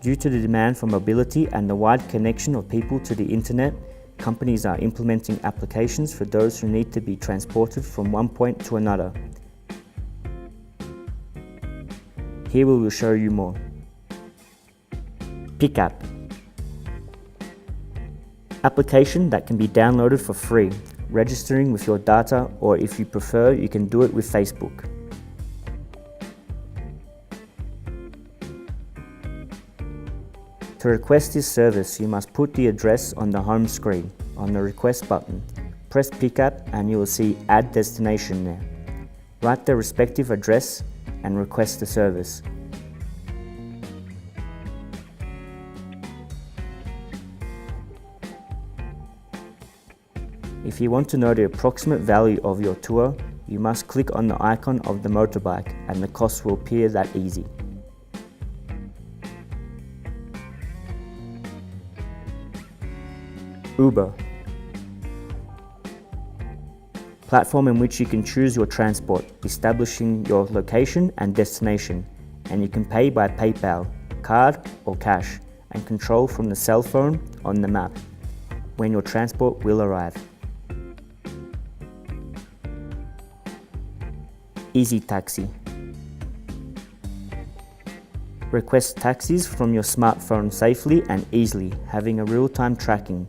Due to the demand for mobility and the wide connection of people to the internet, companies are implementing applications for those who need to be transported from one point to another. Here we will show you more. Pickup. Application that can be downloaded for free, registering with your data, or if you prefer, you can do it with Facebook. To request this service, you must put the address on the home screen. On the request button, press Pickup and you will see Add Destination there. Write the respective address and request the service. If you want to know the approximate value of your tour, you must click on the icon of the motorbike and the cost will appear that easy. Uber. Platform in which you can choose your transport, establishing your location and destination, and you can pay by PayPal, card or cash, and control from the cell phone on the map when your transport will arrive. Easy Taxi. Request taxis from your smartphone safely and easily, having a real-time tracking.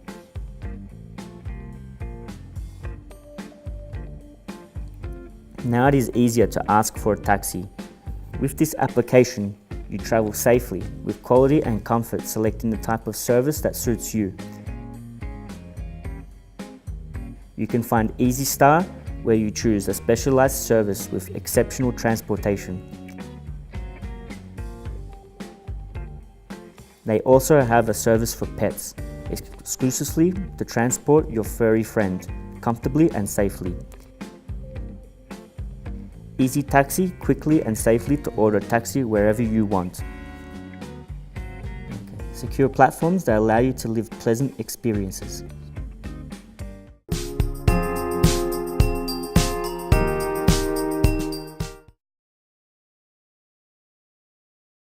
Now it is easier to ask for a taxi. With this application, you travel safely, with quality and comfort, selecting the type of service that suits you. You can find Easy Star, where you choose a specialized service with exceptional transportation. They also have a service for pets, exclusively to transport your furry friend, comfortably and safely. Easy Taxi, quickly and safely to order a taxi wherever you want. Secure platforms that allow you to live pleasant experiences.